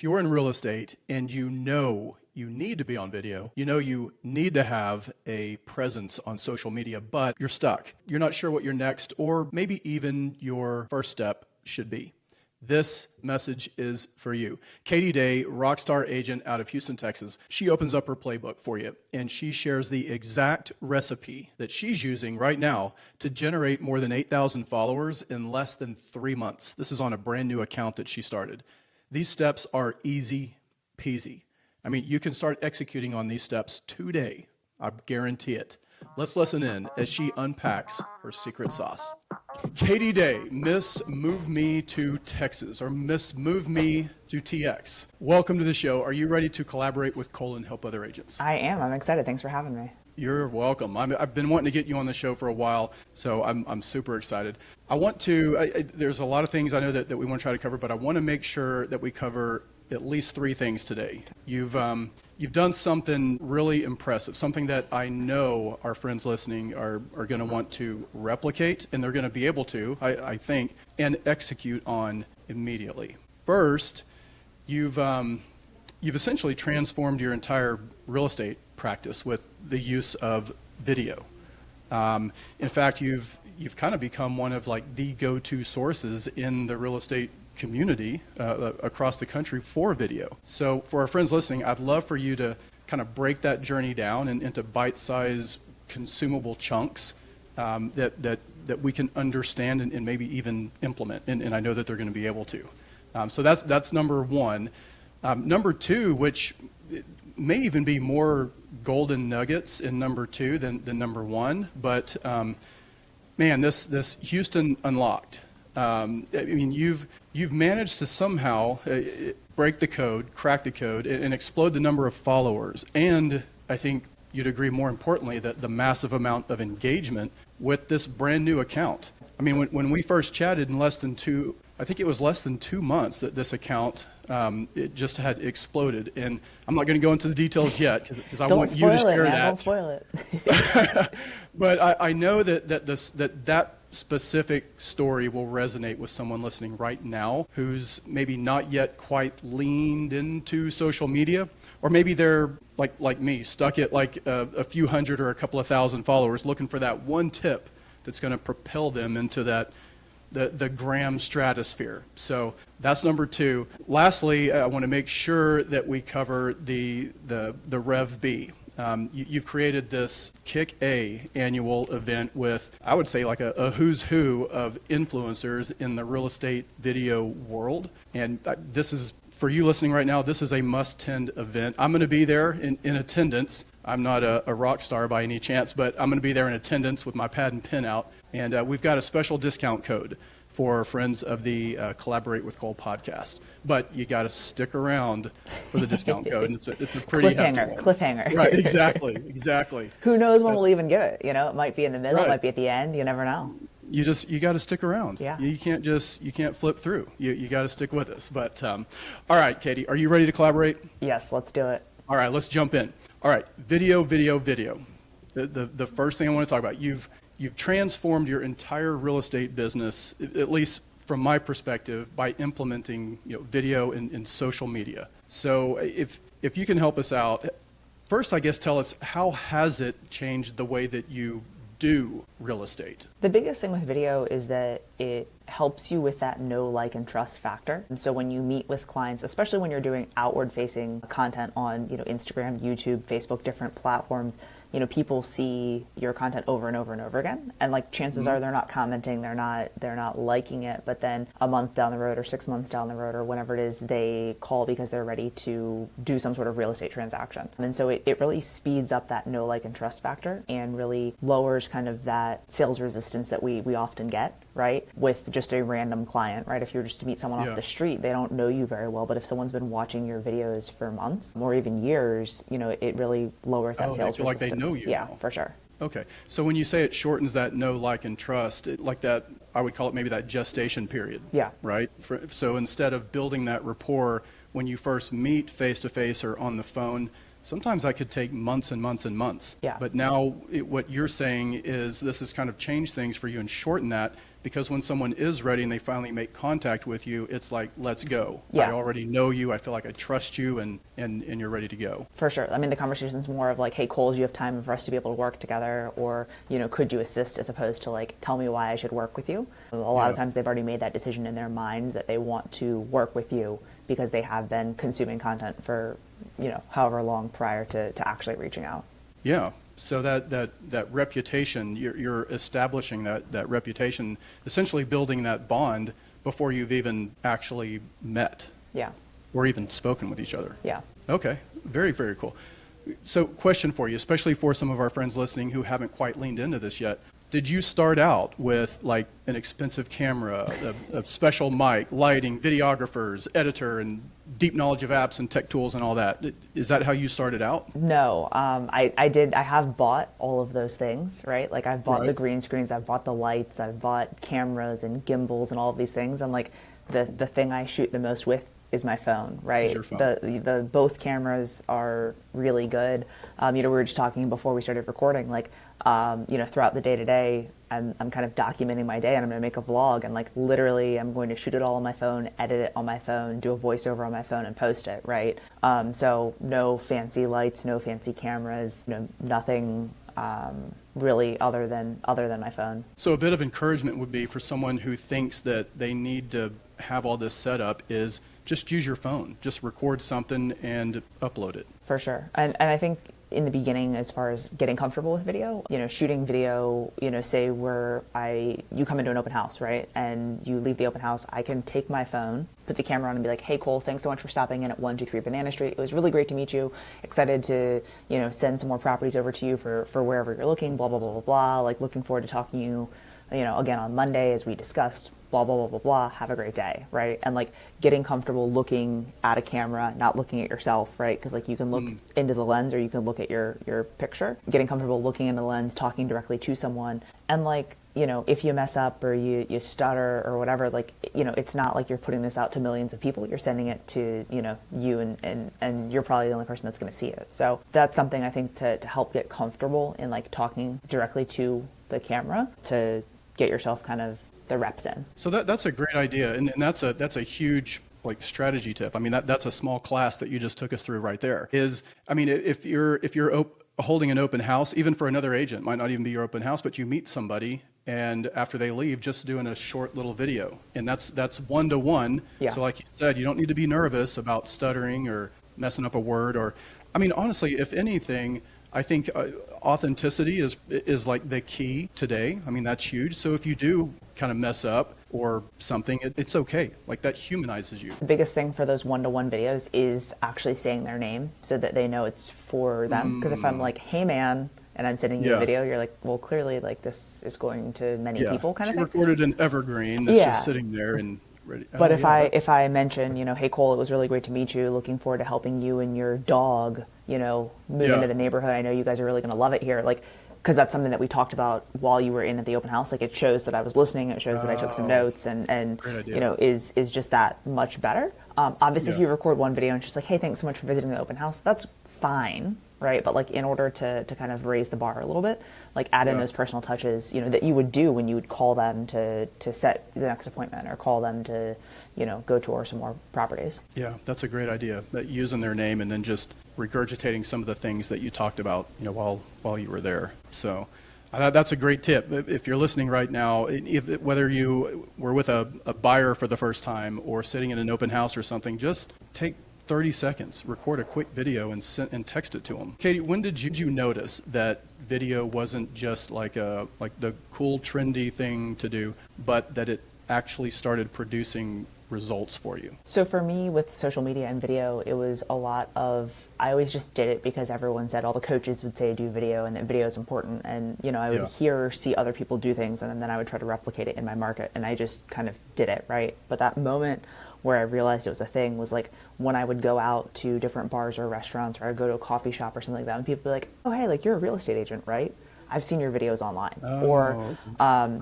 If you're in real estate and you know you need to be on video, you know you need to have a presence on social media, but you're stuck. You're not sure what your next or maybe even your first step should be. This message is for you. Katie Day, rockstar agent out of Houston, Texas, she opens up her playbook for you and she shares the exact recipe that she's using right now to generate more than 8,000 followers in less than 3 months. This is on a brand new account that she started. These steps are easy peasy. I mean, you can start executing on these steps today. I guarantee it. Let's listen in as she unpacks her secret sauce. Katie Day, Miss Move Me to Texas, or Miss Move Me to TX. Welcome to the show. Are you ready to collaborate with Cole and help other agents? I am. I'm excited. Thanks for having me. You're welcome. I've been wanting to get you on the show for a while, so I'm super excited. I want to, there's a lot of things I know that we want to try to cover, but I want to make sure that we cover at least 3 things today. You've done something really impressive, something that I know our friends listening are going to want to replicate, and they're going to be able to, I think, and execute on immediately. First, you've essentially transformed your entire real estate practice with the use of video. In fact, you've kind of become one of like the go-to sources in the real estate community across the country for video. So for our friends listening, I'd love for you to kind of break that journey down into bite-sized consumable chunks that we can understand and maybe even implement, and I know that they're going to be able to. So that's number one. Number two, which may even be more golden nuggets in number 2 than number 1, but man, this Houston Unlocked. I mean, you've managed to somehow break the code, crack the code, and explode the number of followers. And I think you'd agree, more importantly, that the massive amount of engagement with this brand new account. I mean, when we first chatted in less than 2 months that this account, it just had exploded. And I'm not going to go into the details yet because I want you to share that. Don't spoil it. But I know that specific story will resonate with someone listening right now who's maybe not yet quite leaned into social media, or maybe they're like me, stuck at like a few hundred or a couple of thousand followers, looking for that one tip that's going to propel them into the gram stratosphere. So that's number 2. Lastly, I want to make sure that we cover the REVB. You've created this Kick A annual event with, I would say, like a who's who of influencers in the real estate video world. And this is, for you listening right now, this is a must-attend event. I'm going to be there in attendance. I'm not a rock star by any chance, but I'm going to be there in attendance with my pad and pen out. And we've got a special discount code for friends of the Collaborate with Cole podcast. But you got to stick around for the discount code. And it's a pretty cliffhanger. Right, exactly. Who knows when we'll even get it? You know, it might be in the middle, It might be at the end. You never know. You got to stick around. Yeah. You can't flip through. You got to stick with us. But all right, Katie, are you ready to collaborate? Yes, let's do it. All right, let's jump in. All right, video. The first thing I want to talk about, you've transformed your entire real estate business, at least from my perspective, by implementing video and social media. So if you can help us out, first, I guess, tell us, how has it changed the way that you do real estate? The biggest thing with video is that it helps you with that know, like, and trust factor. And so when you meet with clients, especially when you're doing outward facing content on, Instagram, YouTube, Facebook, different platforms, people see your content over and over and over again. And like, chances are they're not commenting, they're not liking it, but then a month down the road or 6 months down the road or whenever it is, they call because they're ready to do some sort of real estate transaction. And so it really speeds up that know, like, and trust factor and really lowers kind of that sales resistance that we often get, right? With just a random client, right? If you were just to meet someone off the street, they don't know you very well, but if someone's been watching your videos for months or even years, it really lowers that sales resistance. Like they know you. Yeah, now. for sure. Okay, so when you say it shortens that know, like, and trust, like that, I would call it maybe that gestation period. Yeah. Right? So instead of building that rapport when you first meet face to face or on the phone, sometimes that could take months and months and months. Yeah. But now what you're saying is this has kind of changed things for you and shortened that, because when someone is ready and they finally make contact with you, it's like, let's go. Yeah. I already know you. I feel like I trust you, and you're ready to go. For sure. I mean, the conversation's more of like, hey, Cole, do you have time for us to be able to work together? Or, could you assist, as opposed to like, tell me why I should work with you. A lot of times they've already made that decision in their mind that they want to work with you because they have been consuming content for, however long prior to actually reaching out. Yeah. So that reputation, you're establishing that reputation, essentially building that bond before you've even actually met. Yeah. Or even spoken with each other. Yeah. Okay. Very, very cool. So question for you, especially for some of our friends listening who haven't quite leaned into this yet. Did you start out with like an expensive camera, a special mic, lighting, videographers, editor, and deep knowledge of apps and tech tools and all that? Is that how you started out? No, I have bought all of those things, right? Like I've bought the green screens, I've bought the lights, I've bought cameras and gimbals and all of these things. And like the thing I shoot the most with is my phone, right? Your phone. The both cameras are really good. We were just talking before we started recording, like, throughout the day to day, I'm kind of documenting my day, and I'm going to make a vlog, and like literally I'm going to shoot it all on my phone, edit it on my phone, do a voiceover on my phone, and post it, right? So no fancy lights, no fancy cameras, nothing really other than my phone. So a bit of encouragement would be for someone who thinks that they need to have all this set up is just use your phone, just record something and upload it. For sure. And I think in the beginning, as far as getting comfortable with video, shooting video, say you come into an open house, right? And you leave the open house, I can take my phone, put the camera on and be like, hey, Cole, thanks so much for stopping in at 123 Banana Street. It was really great to meet you. Excited to, send some more properties over to you for wherever you're looking, blah, blah, blah, blah, blah. Like looking forward to talking to you, again on Monday, as we discussed, blah, blah, blah, blah, blah, have a great day, right? And like getting comfortable looking at a camera, not looking at yourself, right? Because like you can look into the lens or you can look at your picture. Getting comfortable looking into the lens, talking directly to someone. And like, if you mess up or you stutter or whatever, like, it's not like you're putting this out to millions of people. You're sending it to, you and you're probably the only person that's going to see it. So that's something I think to help get comfortable in like talking directly to the camera to get yourself kind of the reps in. So that's a great idea, and that's a huge like strategy tip. I mean, that's a small class that you just took us through right there. If you're holding an open house, even for another agent, might not even be your open house, but you meet somebody, and after they leave, just doing a short little video, and that's one-to-one. Yeah. So like you said, you don't need to be nervous about stuttering or messing up a word, or, I mean, honestly, if anything, I think authenticity is like the key today. I mean, that's huge. So if you do kind of mess up or something, it's okay. Like that humanizes you. The biggest thing for those one-to-one videos is actually saying their name so that they know it's for them. Because if I'm like, hey man, and I'm sending you a video, you're like, well, clearly like this is going to many people kind of thing. She recorded an evergreen that's just sitting there and ready. But if I mention, hey Cole, it was really great to meet you. Looking forward to helping you and your dog, move into the neighborhood. I know you guys are really going to love it here. Like, because that's something that we talked about while you were in at the open house. Like it shows that I was listening. It shows that I took some notes and is just that much better. Obviously, if you record one video and it's just like, hey, thanks so much for visiting the open house, that's fine, right? But like in order to kind of raise the bar a little bit, like add in those personal touches, that you would do when you would call them to set the next appointment or call them to, go tour some more properties. Yeah, that's a great idea. That using their name and then just regurgitating some of the things that you talked about, while you were there. So that's a great tip. If you're listening right now, whether you were with a buyer for the first time or sitting in an open house or something, just take 30 seconds, record a quick video and text it to them. Katie, when did you notice that video wasn't just like the cool trendy thing to do, but that it actually started producing results for you? So for me, with social media and video, it was a lot of, I always just did it because everyone said, all the coaches would say do video and that video is important. And, I would hear or see other people do things and then I would try to replicate it in my market. And I just kind of did it, right? But that moment where I realized it was a thing was like when I would go out to different bars or restaurants or I'd go to a coffee shop or something like that and people would be like, oh, hey, like you're a real estate agent, right? I've seen your videos online.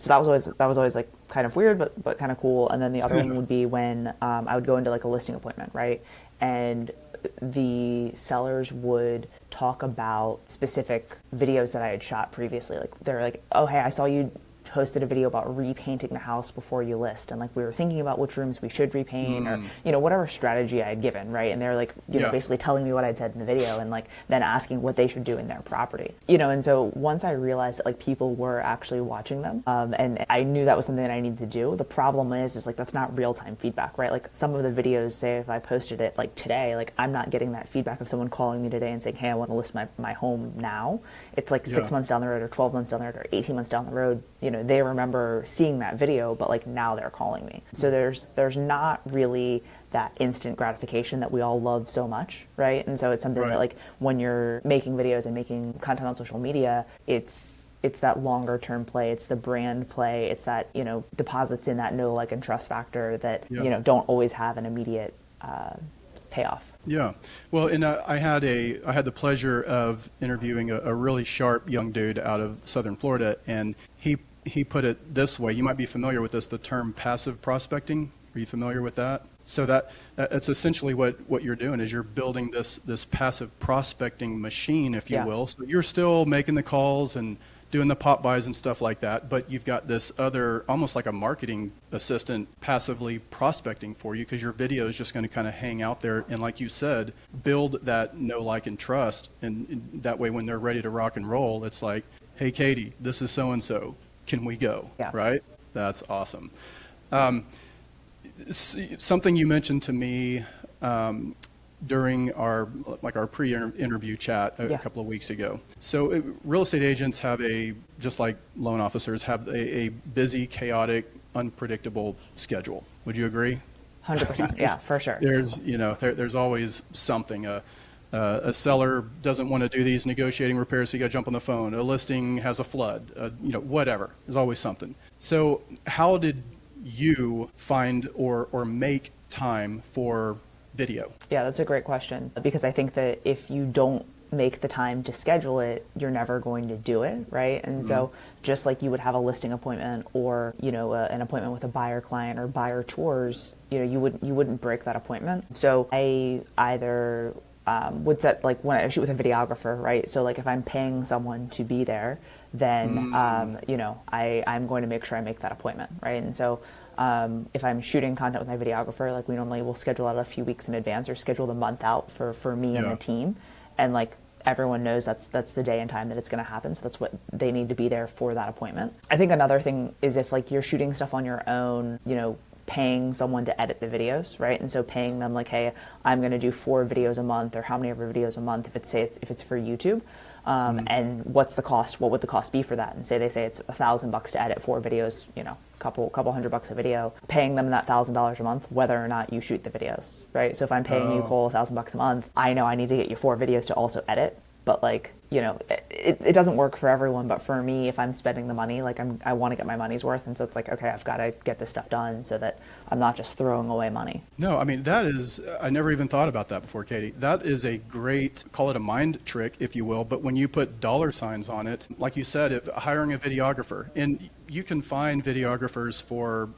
So that was always like kind of weird, but kind of cool. And then the other one would be when I would go into like a listing appointment, right? And the sellers would talk about specific videos that I had shot previously. Like they're like, oh, hey, I saw you posted a video about repainting the house before you list, and like we were thinking about which rooms we should repaint, or whatever strategy I had given, right? And they're like, basically telling me what I'd said in the video, and like then asking what they should do in their property, and so once I realized that like people were actually watching them, and I knew that was something that I needed to do. The problem is like that's not real-time feedback, right? Like some of the videos, say if I posted it like today, like I'm not getting that feedback of someone calling me today and saying, hey, I want to list my home now. It's like 6 months down the road, or 12 months down the road, or 18 months down the road. They remember seeing that video, but like now they're calling me. So there's not really that instant gratification that we all love so much, right? And so it's something that like when you're making videos and making content on social media, it's that longer term play, it's the brand play, it's that, deposits in that know, like, and trust factor that, don't always have an immediate payoff. Yeah. Well, and I had the pleasure of interviewing a really sharp young dude out of Southern Florida, and he put it this way. You might be familiar with this, the term passive prospecting. Are you familiar with that? So that's essentially what you're doing is you're building this passive prospecting machine, if you will. So you're still making the calls and doing the pop buys and stuff like that, but you've got this other, almost like a marketing assistant, passively prospecting for you, because your video is just going to kind of hang out there and, like you said, build that know, like, and trust. And that way when they're ready to rock and roll, it's like, hey, Katie, this is so-and-so. Can we go? Yeah. Right? That's awesome. Something you mentioned to me during our pre-interview chat a couple of weeks ago. So real estate agents have just like loan officers, have a busy, chaotic, unpredictable schedule. Would you agree? 100%. Yeah, for sure. There's always something. A seller doesn't want to do these negotiating repairs, so you got to jump on the phone. A listing has a flood. Whatever. There's always something. So how did you find or make time for video? Yeah, that's a great question, because I think that if you don't make the time to schedule it, you're never going to do it, right? And so just like you would have a listing appointment or, an appointment with a buyer client or buyer tours, you wouldn't break that appointment. So I either would set, like when I shoot with a videographer, right? So like if I'm paying someone to be there, then, I'm going to make sure I make that appointment, right? And so if I'm shooting content with my videographer, like we normally will schedule out a few weeks in advance or schedule the month out for me and the team. And like everyone knows that's the day and time that it's going to happen. So that's what they need to be there for that appointment. I think another thing is if like you're shooting stuff on your own, paying someone to edit the videos, right? And so paying them like, hey, I'm going to do 4 videos a month, or how many ever videos a month if it's for YouTube. And what's the cost? What would the cost be for that? And they say it's $1,000 to edit 4 videos, couple $100 a video, paying them that $1,000 a month, whether or not you shoot the videos, right? So if I'm paying you, Cole, $1,000 a month, I know I need to get you 4 videos to also edit, but like, it doesn't work for everyone, but for me, if I'm spending the money, like I want to get my money's worth. And so it's like, okay, I've got to get this stuff done so that I'm not just throwing away money. No, I mean, I never even thought about that before, Katie. That is a great, call it a mind trick, if you will. But when you put dollar signs on it, like you said, if hiring a videographer, and you can find videographers for,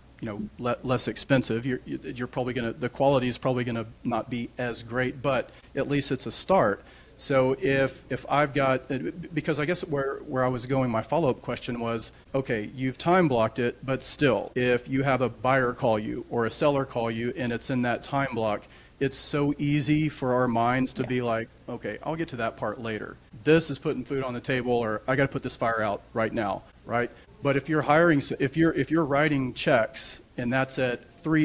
less expensive. You're probably the quality is probably going to not be as great, but at least it's a start. So if I've got, because I guess where I was going, my follow-up question was, okay, you've time blocked it, but still, if you have a buyer call you or a seller call you and it's in that time block, it's so easy for our minds to be like, okay, I'll get to that part later. This is putting food on the table, or I got to put this fire out right now, right? But if you're if you're writing checks and that's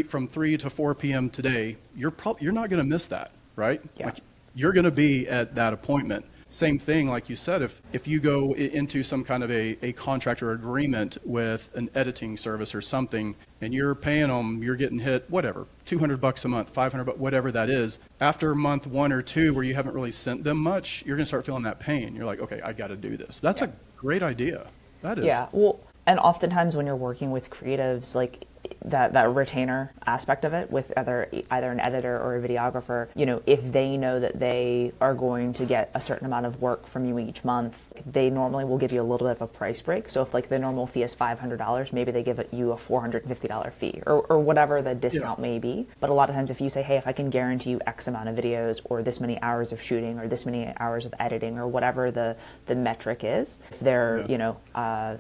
from 3 to 4 p.m. today, you're not going to miss that, right? Yeah. Like, you're going to be at that appointment. Same thing, like you said, if you go into some kind of a contract or agreement with an editing service or something, and you're paying them, you're getting hit, whatever, $200 a month, $500, whatever that is. After month 1 or 2, where you haven't really sent them much, you're going to start feeling that pain. You're like, okay, I got to do this. That's a great idea. That is. Yeah. Well, and oftentimes when you're working with creatives, like that retainer aspect of it with either an editor or a videographer, if they know that they are going to get a certain amount of work from you each month, they normally will give you a little bit of a price break. So if like the normal fee is $500, maybe they give you a $450 fee or whatever the discount may be. But a lot of times if you say, hey, if I can guarantee you X amount of videos or this many hours of shooting or this many hours of editing or whatever the metric is, if their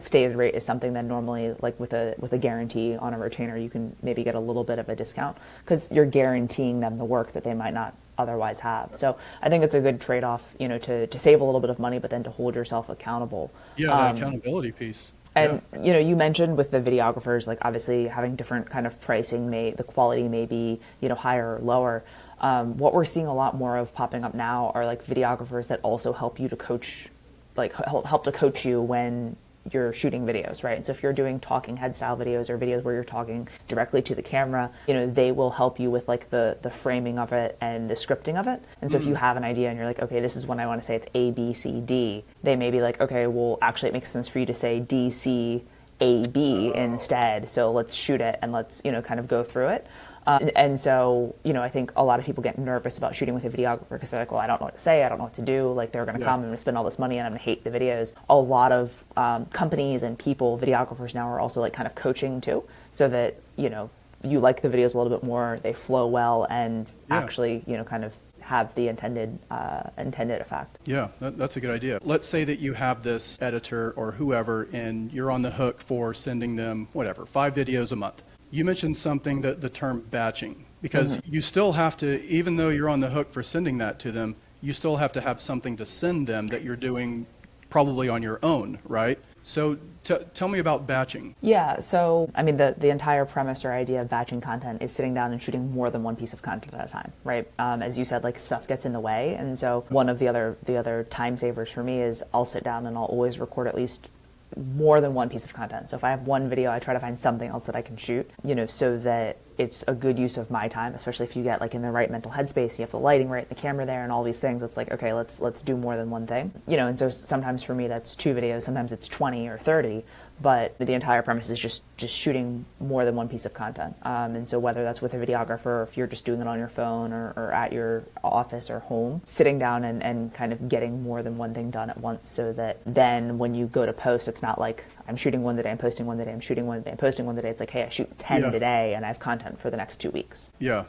stated rate is something, then normally like with a guarantee on a retainer, you can maybe get a little bit of a discount because you're guaranteeing them the work that they might not otherwise have. So I think it's a good trade-off, to save a little bit of money, but then to hold yourself accountable. Yeah, that accountability piece. And, you mentioned with the videographers, like obviously having different kind of pricing, the quality may be, higher or lower. What we're seeing a lot more of popping up now are like videographers that also help you to coach, like help to coach you when you're shooting videos, right? And so if you're doing talking head style videos or videos where you're talking directly to the camera, they will help you with like the framing of it and the scripting of it. And so if you have an idea and you're like, okay, this is when I want to say it's A, B, C, D, they may be like, okay, well, actually it makes sense for you to say D, C, A, B instead. So let's shoot it and let's, kind of go through it. And so, I think a lot of people get nervous about shooting with a videographer because they're like, well, I don't know what to say. I don't know what to do. Like, they're going to come, I'm going to spend all this money and I'm going to hate the videos. A lot of companies and people, videographers now are also like kind of coaching too, so that, you like the videos a little bit more, they flow well and actually, kind of have the intended effect. Yeah, that's a good idea. Let's say that you have this editor or whoever and you're on the hook for sending them, 5 videos a month. You mentioned something, that the term batching, because you still have to, even though you're on the hook for sending that to them, you still have to have something to send them that you're doing probably on your own, right? So tell me about batching. Yeah, so I mean, the entire premise or idea of batching content is sitting down and shooting more than one piece of content at a time, right? As you said, like stuff gets in the way, and so one of the other time savers for me is I'll sit down and I'll always record at least more than one piece of content. So if I have one video, I try to find something else that I can shoot, so that it's a good use of my time, especially if you get like in the right mental headspace, you have the lighting right, the camera there and all these things. It's like, okay, let's do more than one thing, and so sometimes for me that's 2 videos, sometimes it's 20 or 30, but the entire premise is just shooting more than one piece of content. And so whether that's with a videographer, or if you're just doing it on your phone or at your office or home, sitting down and kind of getting more than one thing done at once, so that then when you go to post, it's not like I'm shooting one today, I'm posting one today, I'm shooting one today, I'm posting one today. It's like, hey, I shoot 10 today and I have content for the next 2 weeks. Yeah,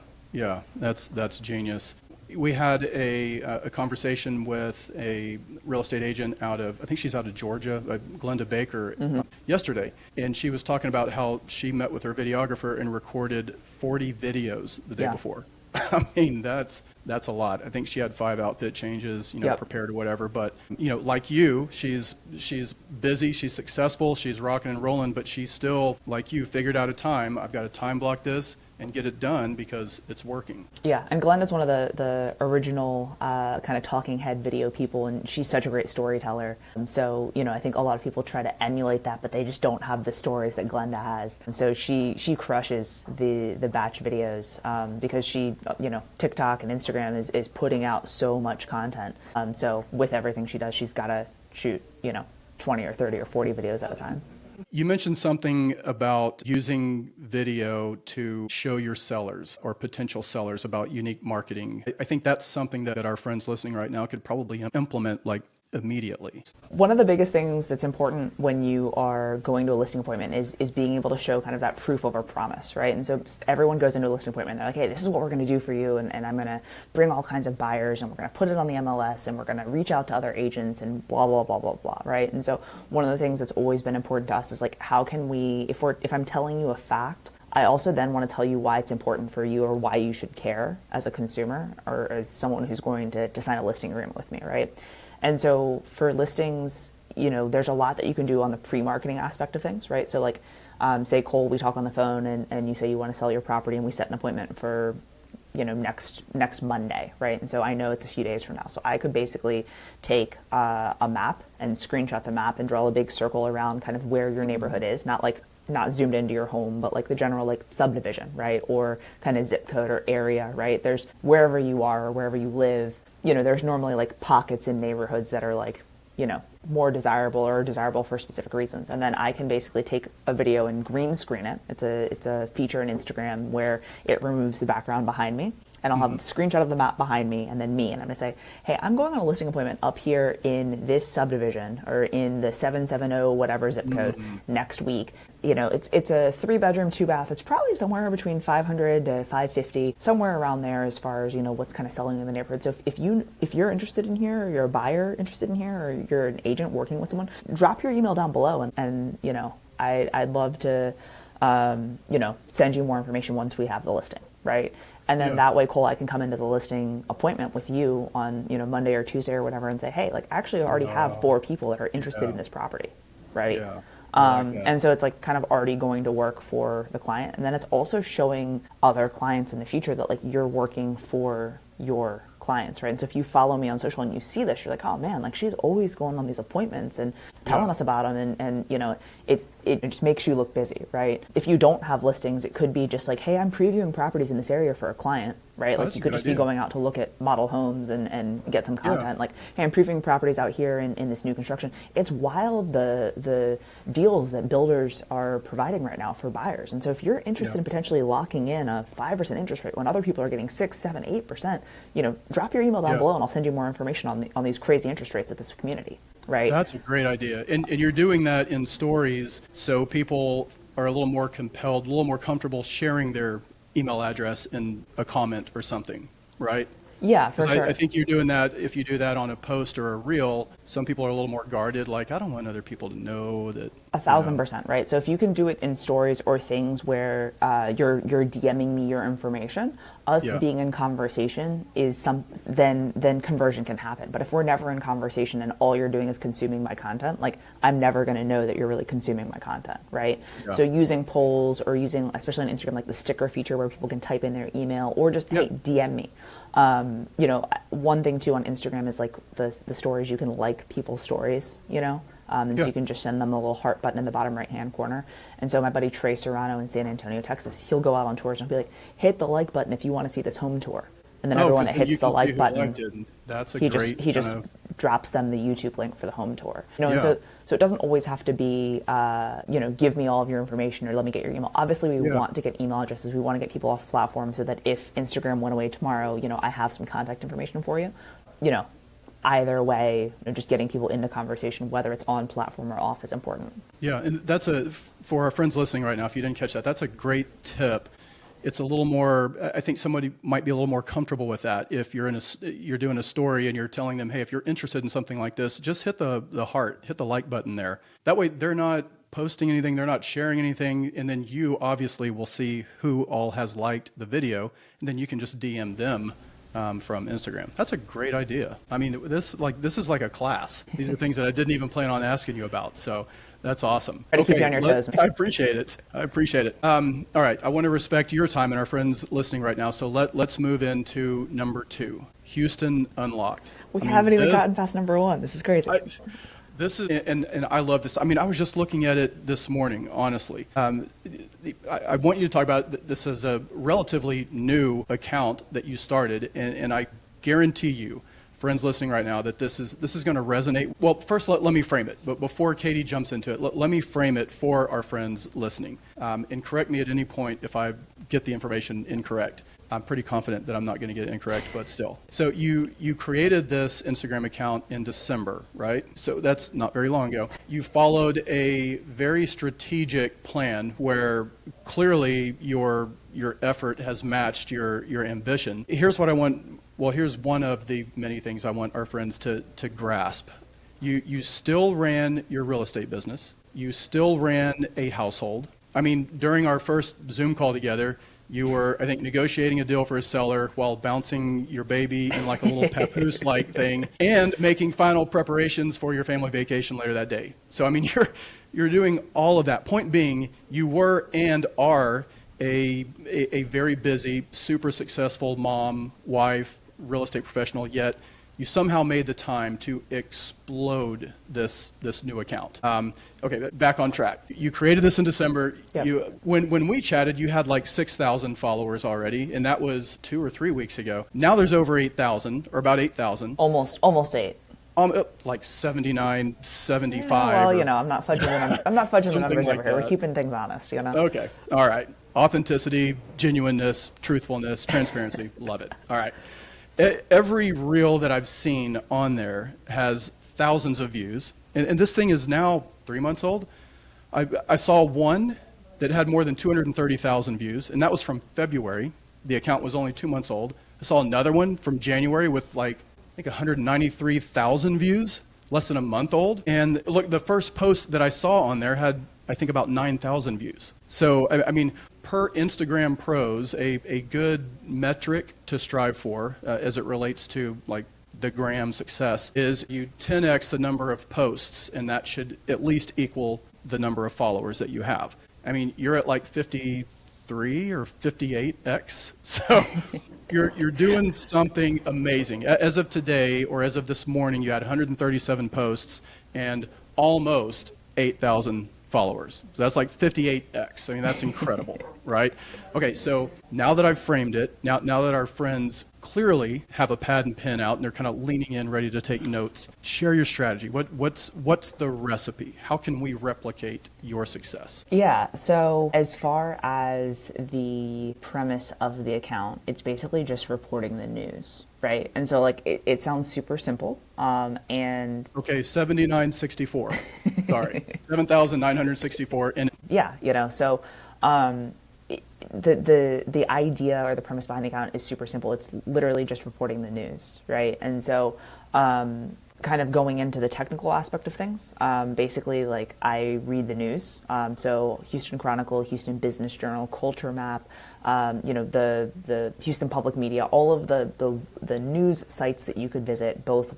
that's genius. We had a conversation with a real estate agent I think she's out of Georgia, Glenda Baker, yesterday. And she was talking about how she met with her videographer and recorded 40 videos the day before. I mean, that's a lot. I think she had 5 outfit changes, prepared or whatever. But, like you, she's busy, she's successful, she's rocking and rolling, but she's still, like you, figured out a time. I've got to time block this and get it done because it's working. Yeah, and Glenda's one of the original kind of talking head video people, and she's such a great storyteller. So, I think a lot of people try to emulate that, but they just don't have the stories that Glenda has. And so she crushes the batch videos because she, TikTok and Instagram is putting out so much content. So with everything she does, she's got to shoot, 20 or 30 or 40 videos at a time. You mentioned something about using video to show your sellers or potential sellers about unique marketing. I think that's something that our friends listening right now could probably implement like immediately. One of the biggest things that's important when you are going to a listing appointment is being able to show kind of that proof over promise, right? And so everyone goes into a listing appointment, they're like, hey, this is what we're going to do for you, and I'm going to bring all kinds of buyers, and we're going to put it on the MLS, and we're going to reach out to other agents, and blah, blah, blah, blah, blah, right? And so one of the things that's always been important to us is like, how can we, if I'm telling you a fact, I also then want to tell you why it's important for you or why you should care as a consumer or as someone who's going to sign a listing agreement with me, right? And so for listings, there's a lot that you can do on the pre-marketing aspect of things, right? So like, say, Cole, we talk on the phone and you say you want to sell your property and we set an appointment for, next Monday, right? And so I know it's a few days from now. So I could basically take a map and screenshot the map and draw a big circle around kind of where your neighborhood is, not zoomed into your home, but like the general like subdivision, right? Or kind of zip code or area, right? There's wherever you are or wherever you live, there's normally like pockets in neighborhoods that are like more desirable or desirable for specific reasons. And then I can basically take a video and green screen it. It's a feature in Instagram where it removes the background behind me. And I'll have a screenshot of the map behind me and then me. And I'm going to say, hey, I'm going on a listing appointment up here in this subdivision or in the 770 whatever zip code next week. It's a 3-bedroom, 2-bath. It's probably somewhere between 500 to 550, somewhere around there as far as, what's kind of selling in the neighborhood. So if you're interested in here, or you're a buyer interested in here, or you're an agent working with someone, drop your email down below. And I'd love to, send you more information once we have the listing, right? And then that way, Cole, I can come into the listing appointment with you on, Monday or Tuesday or whatever and say, hey, actually I already have 4 people that are interested in this property, right? Yeah. And so it's kind of already going to work for the client. And then it's also showing other clients in the future that you're working for your clients, right? And so if you follow me on social and you see this, you're like, oh man, she's always going on these appointments and telling us about them. And it just makes you look busy, right? If you don't have listings, it could be just hey, I'm previewing properties in this area for a client, right? You could just be going out to look at model homes and get some content. Hey, I'm previewing properties out here in this new construction. It's wild the deals that builders are providing right now for buyers. And so if you're interested in potentially locking in a 5% interest rate when other people are getting 6, 7, 8%, drop your email down below and I'll send you more information on these crazy interest rates at this community. Right. That's a great idea. And you're doing that in stories so people are a little more compelled, a little more comfortable sharing their email address in a comment or something, right? Yeah, for sure. I think you're doing that. If you do that on a post or a reel, some people are a little more guarded. I don't want other people to know that. 1,000%, right? So if you can do it in stories or things where you're DMing me your information, us being in conversation is then conversion can happen. But if we're never in conversation and all you're doing is consuming my content, I'm never going to know that you're really consuming my content, right? Yeah. So using polls or using, especially on Instagram, the sticker feature where people can type in their email or just hey, DM me. One thing too on Instagram is the stories, you can like people's stories, and so you can just send them a little heart button in the bottom right-hand corner. And so my buddy Trey Serrano in San Antonio, Texas, he'll go out on tours and be like, hit the like button if you want to see this home tour. And then everyone that hits the like button, that's a he just drops them the YouTube link for the home tour. And so it doesn't always have to be, give me all of your information or let me get your email. Obviously, we want to get email addresses. We want to get people off platform so that if Instagram went away tomorrow, I have some contact information for you. Either way, just getting people into conversation, whether it's on platform or off, is important. Yeah, and that's for our friends listening right now, if you didn't catch that, that's a great tip. It's a little more, I think somebody might be a little more comfortable with that. If you're doing a story and you're telling them, hey, if you're interested in something like this, just hit the heart, hit the like button there. That way they're not posting anything, they're not sharing anything, and then you obviously will see who all has liked the video, and then you can just DM them from Instagram. That's a great idea. I mean, this is like a class. These are things that I didn't even plan on asking you about. So that's awesome. Try to keep you on your toes. I appreciate it. All right. I want to respect your time and our friends listening right now. So let's move into number 2, Houston Unlocked. We haven't even gotten past number 1. This is crazy. This is, and I love this. I mean, I was just looking at it this morning, honestly. I want you to talk about this as a relatively new account that you started, and I guarantee you, friends listening right now, that this is going to resonate. Well, first, let me frame it. But before Katie jumps into it, let me frame it for our friends listening. And correct me at any point if I get the information incorrect. I'm pretty confident that I'm not going to get it incorrect, but still. So you created this Instagram account in December, right? So that's not very long ago. You followed a very strategic plan where clearly your effort has matched your ambition. Here's what I want. Well, here's one of the many things I want our friends to grasp. You still ran your real estate business. You still ran a household. I mean, during our first Zoom call together, you were, I think, negotiating a deal for a seller while bouncing your baby in like a little papoose-like thing and making final preparations for your family vacation later that day. So, I mean, you're doing all of that. Point being, you were and are a very busy, super successful mom, wife, real estate professional, yet you somehow made the time to explode this new account. Okay, back on track. You created this in December. Yep. When we chatted, you had like 6,000 followers already, and that was 2 or 3 weeks ago. Now there's over 8,000, or about 8,000. Almost 8. Like 79, 75. Well, or I'm not fudging I'm not fudging the something numbers like over here. We're that. keeping things honest, Okay. All right. Authenticity, genuineness, truthfulness, transparency. Love it. All right. Every reel that I've seen on there has thousands of views. And this thing is now 3 months old. I saw one that had more than 230,000 views, and that was from February. The account was only 2 months old. I saw another one from January with like, I think 193,000 views, less than a month old. And look, the first post that I saw on there had, I think, about 9,000 views. So, I mean, per Instagram pros, a good metric to strive for as it relates to like the gram success is you 10x the number of posts, and that should at least equal the number of followers that you have. I mean, you're at like 53 or 58x, so you're doing something amazing. As of today, or as of this morning, you had 137 posts and almost 8,000 followers. So that's like 58x. I mean, that's incredible, right? Okay, so now that I've framed it, now that our friends clearly have a pad and pen out and they're kind of leaning in, ready to take notes, share your strategy. What's the recipe? How can we replicate your success? Yeah, so as far as the premise of the account, it's basically just reporting the news, right? And so like it sounds super simple. And okay, 7964. Sorry, 7,964. And yeah, so the idea or the premise behind the account is super simple. It's literally just reporting the news, right? And so kind of going into the technical aspect of things, basically like I read the news. So Houston Chronicle, Houston Business Journal, Culture Map, the Houston Public Media, all of the news sites that you could visit, both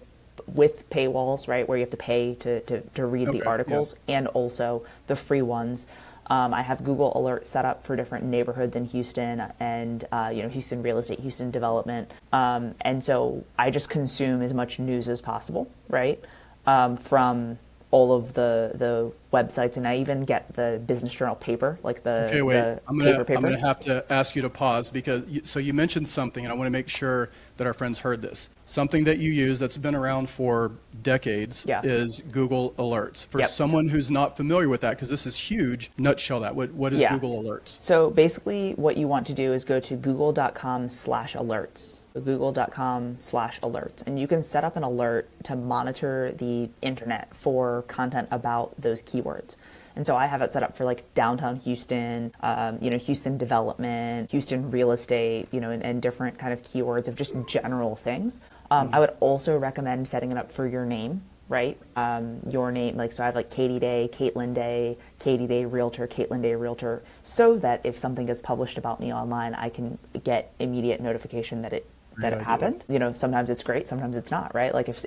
with paywalls, right, where you have to pay to read the articles, and also the free ones. I have Google Alerts set up for different neighborhoods in Houston and, Houston real estate, Houston development. And so I just consume as much news as possible, right, from all of the websites. And I even get the Business Journal paper, like the I'm paper. going to have to ask you to pause because you mentioned something, and I want to make sure that our friends heard this. Something that you use that's been around for decades is Google Alerts. For someone who's not familiar with that, because this is huge, nutshell that. What is Google Alerts? So basically what you want to do is go to google.com/alerts. Google.com/alerts. And you can set up an alert to monitor the internet for content about those keywords. And so I have it set up for like downtown Houston, Houston development, Houston real estate, and different kind of keywords of just general things. I would also recommend setting it up for your name, right? Your name, so I have like Katie Day, Caitlin Day, Katie Day Realtor, Caitlin Day Realtor, so that if something gets published about me online, I can get immediate notification that it happened. Sometimes it's great, sometimes it's not, right? Like if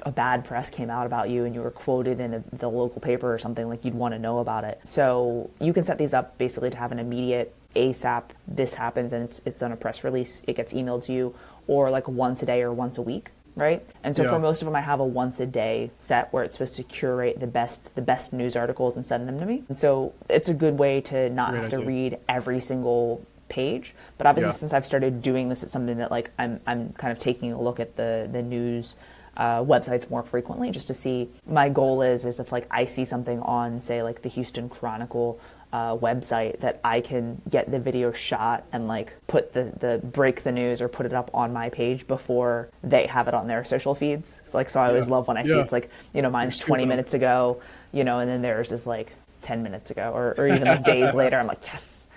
a bad press came out about you and you were quoted in the local paper or something, like you'd want to know about it. So you can set these up basically to have an immediate ASAP, this happens and it's on a press release, it gets emailed to you, or like once a day or once a week, right? And so for most of them, I have a once a day set where it's supposed to curate the best news articles and send them to me. And so it's a good way to not have to read every single page. But obviously, since I've started doing this, it's something that like I'm kind of taking a look at the news websites more frequently, just to see. My goal is if like I see something on, say, like the Houston Chronicle website, that I can get the video shot and like put the break the news or put it up on my page before they have it on their social feeds. So I always love when I see it's like, mine's 20 minutes ago, and then theirs is like 10 minutes ago, or even like days later. I'm like, yes.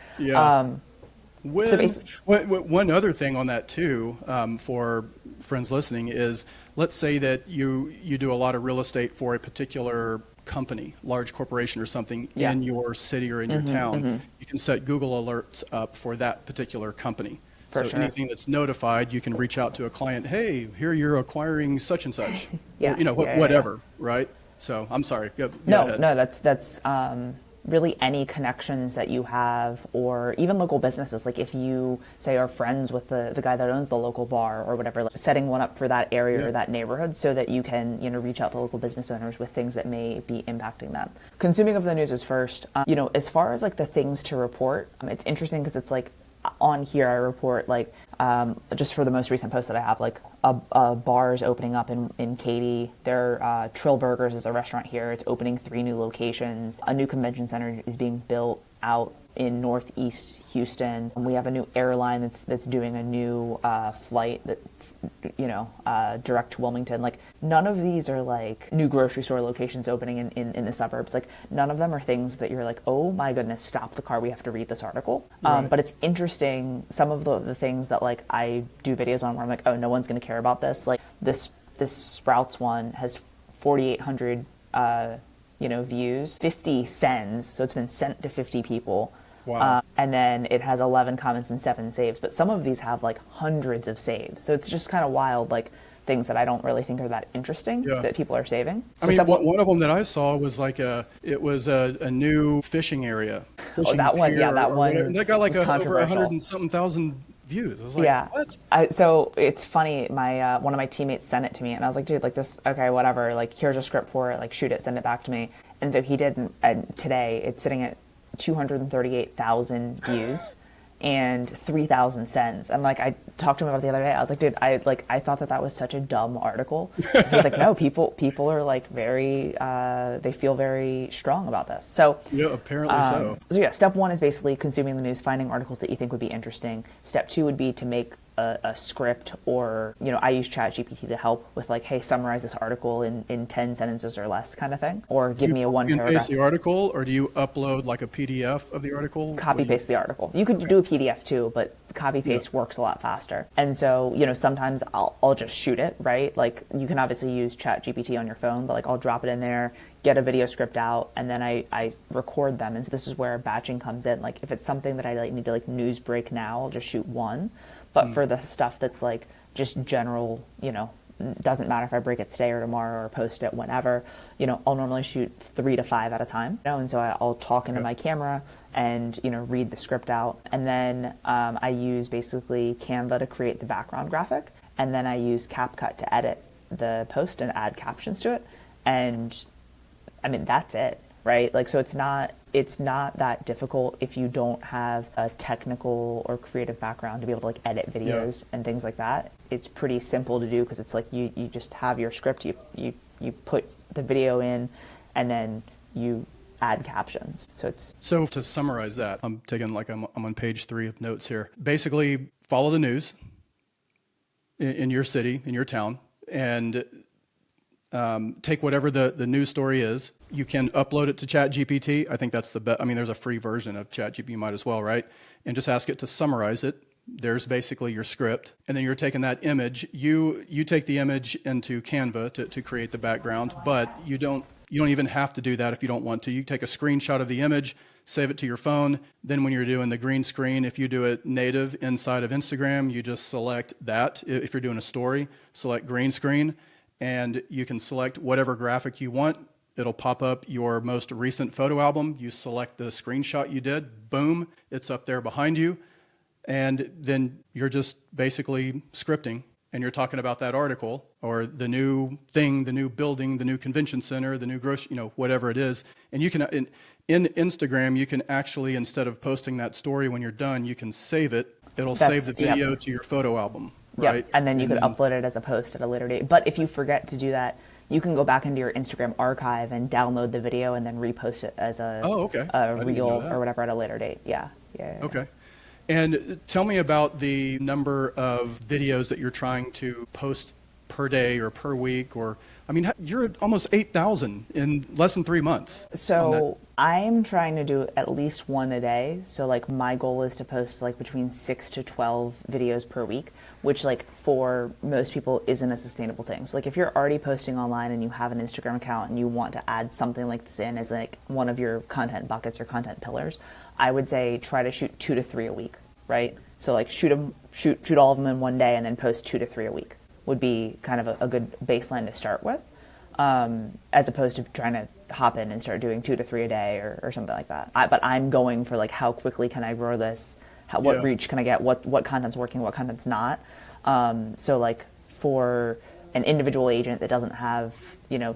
One other thing on that too, for friends listening, is let's say that you do a lot of real estate for a particular company, large corporation or something in your city or in your town. You can set Google Alerts up for that particular company. Anything that's notified, you can reach out to a client. Hey, here you're acquiring such and such. Whatever, right? So I'm sorry. No, that's really any connections that you have, or even local businesses. Like if you say are friends with the guy that owns the local bar or whatever, like setting one up for that area or that neighborhood, so that you can reach out to local business owners with things that may be impacting them. Consuming of the news is first. As far as like the things to report, it's interesting because it's like on here I report like just for the most recent post that I have, like a bar is opening up in Katy. Trill Burgers is a restaurant here. It's opening 3 new locations. A new convention center is being built out in Northeast Houston. We have a new airline that's doing a new flight that, direct to Wilmington. Like, none of these are like new grocery store locations opening in the suburbs. Like, none of them are things that you're like, oh my goodness, stop the car, we have to read this article. Right. But it's interesting, some of the things that like I do videos on where I'm like, oh, no one's gonna care about this. Like this Sprouts one has 4,800 views, 50 sends, so it's been sent to 50 people. Wow. And then it has 11 comments and 7 saves, but some of these have like hundreds of saves. So it's just kind of wild, like things that I don't really think are that interesting that people are saving. So one of them that I saw was like a new fishing area. That one That got like over 100 and something thousand views. I was like, what? So it's funny. My one of my teammates sent it to me, and I was like, dude, like this, okay, whatever. Like, here's a script for it. Like, shoot it, send it back to me. And so he did. And today it's sitting at 238,000 views and 3,000 sends. And like, I talked to him about it the other day. I was like, dude, I thought that was such a dumb article. He was like, no, people are like very, they feel very strong about this. So yeah, apparently so. So yeah, step 1 is basically consuming the news, finding articles that you think would be interesting. Step 2 would be to make a script, or, I use ChatGPT to help with like, hey, summarize this article in 10 sentences or less kind of thing, or give me a one paragraph. You paste the article, or do you upload like a PDF of the article? Copy paste the article. You could do a PDF too, but copy paste works a lot faster. And so, sometimes I'll just shoot it, right? Like, you can obviously use ChatGPT on your phone, but like, I'll drop it in there, get a video script out, and then I record them. And so this is where batching comes in. Like, if it's something that I like need to like news break now, I'll just shoot one. But for the stuff that's like just general, doesn't matter if I break it today or tomorrow or post it whenever, I'll normally shoot 3 to 5 at a time. And so I'll talk into my camera and, read the script out. And then I use basically Canva to create the background graphic. And then I use CapCut to edit the post and add captions to it. And I mean, that's it, right? Like, so it's not that difficult if you don't have a technical or creative background to be able to like edit videos and things like that. It's pretty simple to do because it's like you just have your script, you put the video in, and then you add captions. So to summarize that, I'm on page 3 of notes here. Basically, follow the news in your city, in your town, and take whatever the news story is. You can upload it to ChatGPT. I think that's the best. I mean, there's a free version of ChatGPT, you might as well, right? And just ask it to summarize it. There's basically your script. And then you're taking that image. You take the image into Canva to create the background, but you don't even have to do that if you don't want to. You take a screenshot of the image, save it to your phone. Then when you're doing the green screen, if you do it native inside of Instagram, you just select that. If you're doing a story, select green screen, and you can select whatever graphic you want. It'll pop up your most recent photo album. You select the screenshot you did, boom, it's up there behind you. And then you're just basically scripting, and you're talking about that article or the new thing, the new building, the new convention center, the new grocery, whatever it is. And you can, in Instagram, you can actually, instead of posting that story when you're done, you can save it. It'll save the video to your photo album. Right? Yep. And then you could upload it as a post at a later date. But if you forget to do that, you can go back into your Instagram archive and download the video and then repost it as a reel or whatever at a later date. Yeah. Okay. And tell me about the number of videos that you're trying to post per day or per week, or, I mean, you're at almost 8,000 in less than 3 months. So I'm trying to do at least one a day. So like my goal is to post like between 6 to 12 videos per week, which like for most people isn't a sustainable thing. So like if you're already posting online and you have an Instagram account and you want to add something like this in as like one of your content buckets or content pillars, I would say try to shoot 2 to 3 a week, right? So like shoot all of them in one day and then post 2 to 3 a week would be kind of a good baseline to start with, as opposed to trying to hop in and start doing 2 to 3 a day or something like that. But I'm going for like, how quickly can I grow this? What reach can I get? What content's working? What content's not? So like for an individual agent that doesn't have,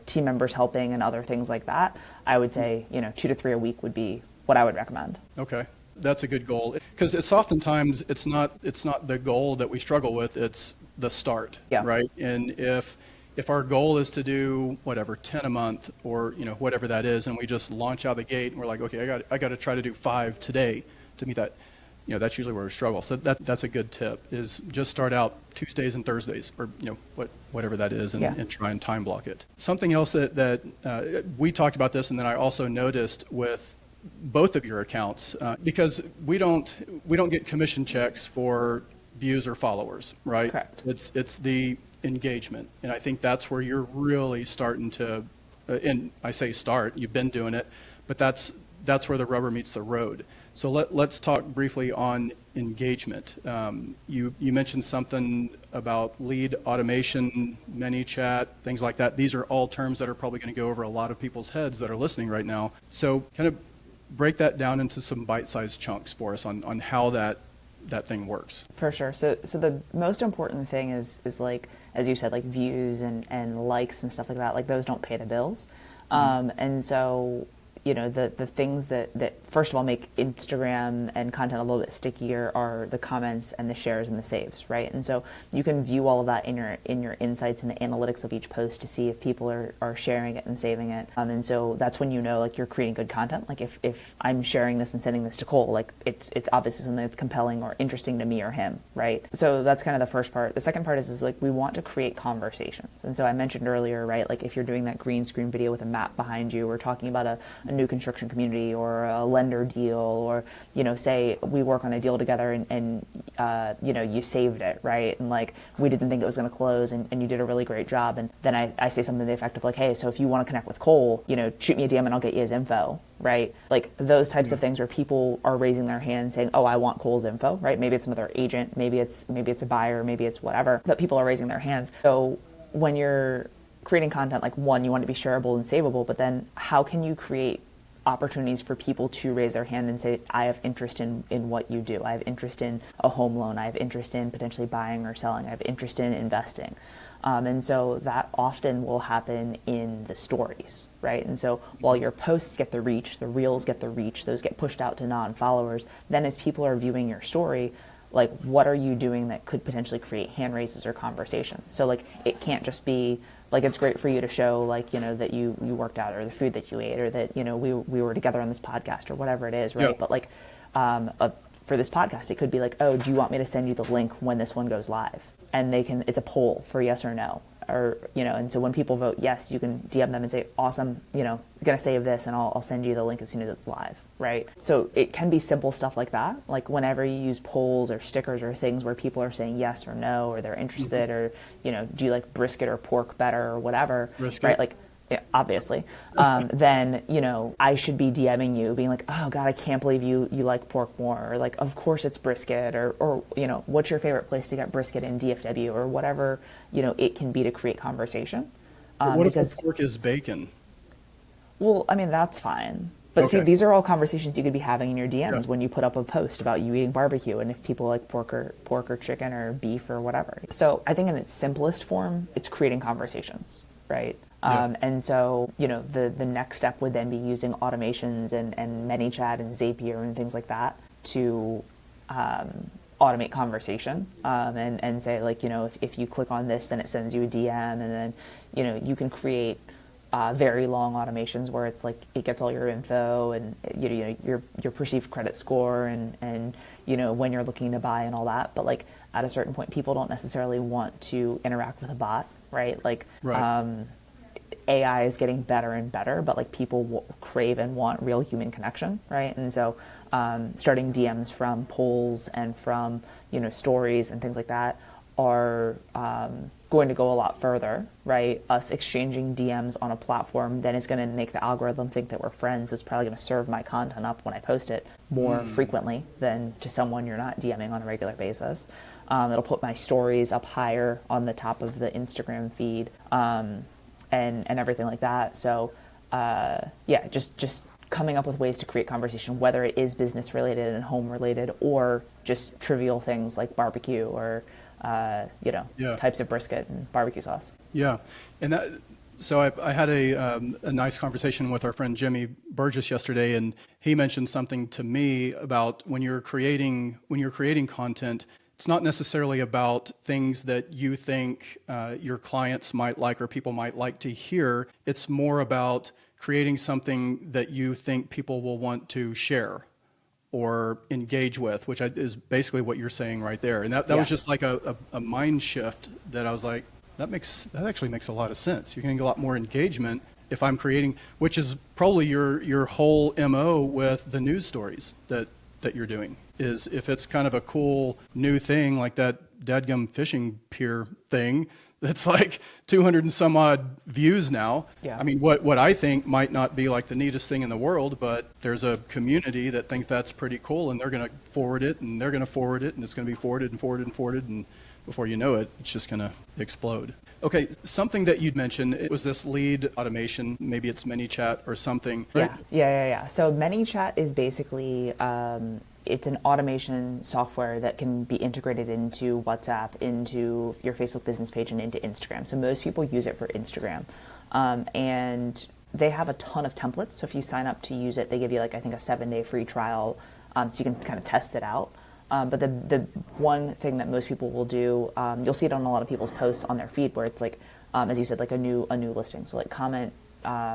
team members helping and other things like that, I would say, 2 to 3 a week would be what I would recommend. Okay. that's a good goal, because it's oftentimes it's not the goal that we struggle with, it's the start, Yeah. right? And if our goal is to do whatever 10 a month, or whatever that is, and we just launch out the gate and we're like, okay, I got to try to do 5 today to meet that, that's usually where we struggle. So that's a good tip, is just start out Tuesdays and Thursdays, or whatever that is, and try and time block it. Something else that we talked about this, and then I also noticed with both of your accounts, because we don't get commission checks for views or followers, right? Correct. It's the engagement, and I think that's where you're really starting to, and I say start, you've been doing it, but that's where the rubber meets the road. So let's talk briefly on engagement. You mentioned something about lead automation, ManyChat, things like that. These are all terms that are probably going to go over a lot of people's heads that are listening right now. So kind of break that down into some bite-sized chunks for us on how that thing works. For sure. So the most important thing is like, as you said, like views and likes and stuff like that. Like those don't pay the bills. And so, the things that first of all make Instagram and content a little bit stickier are the comments and the shares and the saves, right? And so you can view all of that in your insights and the analytics of each post to see if people are sharing it and saving it. And so that's when like you're creating good content. Like if I'm sharing this and sending this to Cole, like it's obviously something that's compelling or interesting to me or him, right? So that's kind of the first part. The second part is like we want to create conversations. And so I mentioned earlier, right? Like if you're doing that green screen video with a map behind you, or talking about a new construction community or a lender deal, or say we work on a deal together and you saved it, right? And like we didn't think it was going to close, and you did a really great job, and then I say something to the effect of like, hey, so if you want to connect with Cole, shoot me a DM and I'll get you his info, right? Like those types of things where people are raising their hand saying, oh, I want Cole's info, right? Maybe it's another agent, maybe it's a buyer, maybe it's whatever, but people are raising their hands. So when you're creating content, like one, you want to be shareable and savable, but then how can you create opportunities for people to raise their hand and say, I have interest in what you do. I have interest in a home loan. I have interest in potentially buying or selling. I have interest in investing. And so that often will happen in the stories, right? And so while your posts get the reach, the reels get the reach, those get pushed out to non-followers, then as people are viewing your story, like what are you doing that could potentially create hand raises or conversation? So like it can't just be like, it's great for you to show like, that you worked out, or the food that you ate, or that, we were together on this podcast, or whatever it is, right? Yeah. But like for this podcast, it could be like, oh, do you want me to send you the link when this one goes live? And it's a poll for yes or no. Or, and so when people vote yes, you can DM them and say, awesome, going to save this and I'll send you the link as soon as it's live, right? So it can be simple stuff like that. Like whenever you use polls or stickers or things where people are saying yes or no, or they're interested, or, do you like brisket or pork better or whatever, Brisket. right? Like, yeah, obviously, then, I should be DMing you being like, oh God, I can't believe you like pork more, or like, of course it's brisket, or what's your favorite place to get brisket in DFW, or whatever, it can be to create conversation. What if the pork is bacon? Well, I mean, that's fine. But see, Okay. these are all conversations you could be having in your DMs Yeah. when you put up a post about you eating barbecue, and if people like pork or chicken or beef or whatever. So I think in its simplest form, it's creating conversations, right? Yeah. And so, the next step would then be using automations and ManyChat and Zapier and things like that to automate conversation, and say like, if you click on this, then it sends you a DM, and then, you can create very long automations where it's like it gets all your info and your perceived credit score and when you're looking to buy and all that. But like at a certain point, people don't necessarily want to interact with a bot, right? Like Right. AI is getting better and better, but like people crave and want real human connection, right? And so starting DMs from polls and from stories and things like that are going to go a lot further, right? Us exchanging DMs on a platform then is going to make the algorithm think that we're friends. So it's probably going to serve my content up when I post it more frequently than to someone you're not DMing on a regular basis. It'll put my stories up higher on the top of the Instagram feed, and everything like that. So just coming up with ways to create conversation, whether it is business related and home related, or just trivial things like barbecue or Yeah. types of brisket and barbecue sauce. Yeah, and So I had a nice conversation with our friend Jimmy Burgess yesterday, and he mentioned something to me about when you're creating content. It's not necessarily about things that you think your clients might like or people might like to hear. It's more about creating something that you think people will want to share or engage with, which is basically what you're saying right there. And that was just like a mind shift that I was like, that actually makes a lot of sense. You're going to get a lot more engagement if I'm creating, which is probably your whole MO with the news stories that you're doing, is if it's kind of a cool new thing like that dadgum fishing pier thing that's like 200 and some odd views now. Yeah. I mean, what I think might not be like the neatest thing in the world, but there's a community that thinks that's pretty cool, and they're going to forward it, and they're going to forward it, and it's going to be forwarded and forwarded and forwarded, and before you know it, it's just going to explode. Okay, something that you'd mentioned, it was this lead automation, maybe it's ManyChat or something, right? Yeah. So ManyChat is basically, it's an automation software that can be integrated into WhatsApp, into your Facebook business page, and into Instagram. So most people use it for Instagram. And they have a ton of templates. So if you sign up to use it, they give you like, I think, a 7-day free trial, so you can kind of test it out. But the one thing that most people will do, you'll see it on a lot of people's posts on their feed, where it's like, as you said, like a new listing. So like comment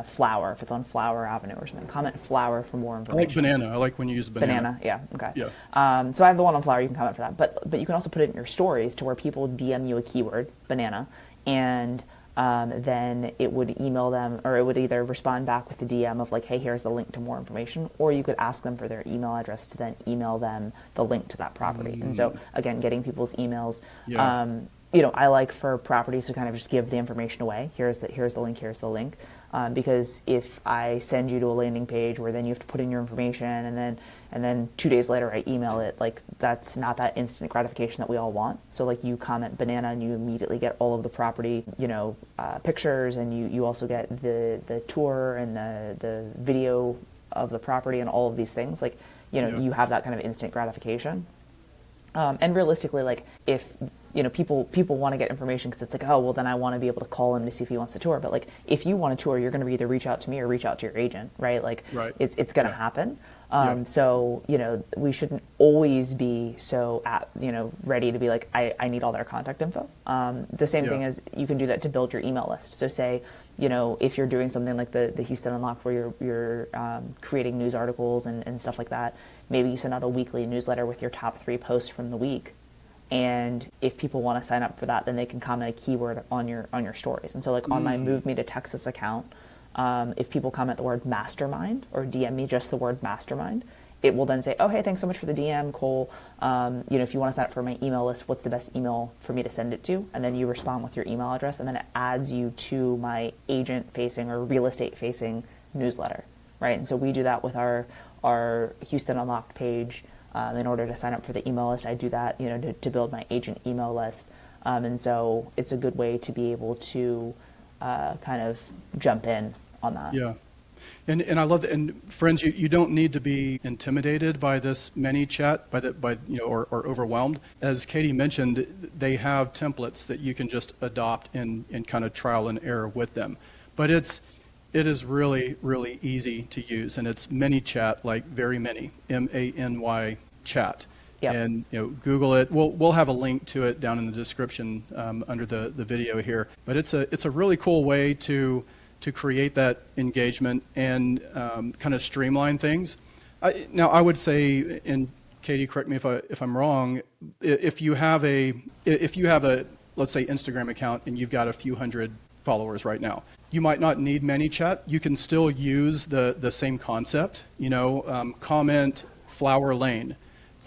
flower if it's on Flower Avenue or something. Comment flower for more I information. like banana. I like when you use banana. Yeah. Okay. Yeah. So I have the one on flower. You can comment for that, but you can also put it in your stories to where people DM you a keyword, banana, and then it would email them, or it would either respond back with the DM of like, hey, here's the link to more information, or you could ask them for their email address to then email them the link to that property. And so again, getting people's emails. Yeah. I like for properties to kind of just give the information away. Here's the link. Because if I send you to a landing page where then you have to put in your information and then 2 days later I email it, like that's not that instant gratification that we all want. So like you comment banana and you immediately get all of the property, pictures, and you also get the tour and the video of the property and all of these things. Like, you have that kind of instant gratification. And realistically, like if people want to get information because it's like, oh, well, then I want to be able to call him to see if he wants to tour. But like, if you want a tour, you're going to either reach out to me or reach out to your agent, right? Like, it's going to happen. So, we shouldn't always be so ready to be like, I need all their contact info. The same thing as you can do that to build your email list. So say, if you're doing something like the Houston Unlocked where you're creating news articles and stuff like that, maybe you send out a weekly newsletter with your top 3 posts from the week. And if people want to sign up for that, then they can comment a keyword on your stories. And so like on my Move Me to Texas account, if people comment the word mastermind or DM me just the word mastermind, it will then say, oh, hey, thanks so much for the DM, Cole. If you want to sign up for my email list, what's the best email for me to send it to? And then you respond with your email address, and then it adds you to my agent-facing or real estate-facing newsletter, right? And so we do that with our Houston Unlocked page. In order to sign up for the email list, I do that, to build my agent email list. And so it's a good way to be able to kind of jump in on that. Yeah. And I love that. And friends, you don't need to be intimidated by this ManyChat, or overwhelmed. As Katie mentioned, they have templates that you can just adopt and kind of trial and error with them. But it is really, really easy to use, and it's ManyChat, like very many, MANY chat. Yep. And Google it. We'll have a link to it down in the description under the video here. But it's a really cool way to create that engagement and kind of streamline things. Now I would say, and Katie, correct me if I'm wrong, if you have a let's say Instagram account and you've got a few hundred followers right now, you might not need ManyChat. You can still use the same concept. Comment Flower Lane.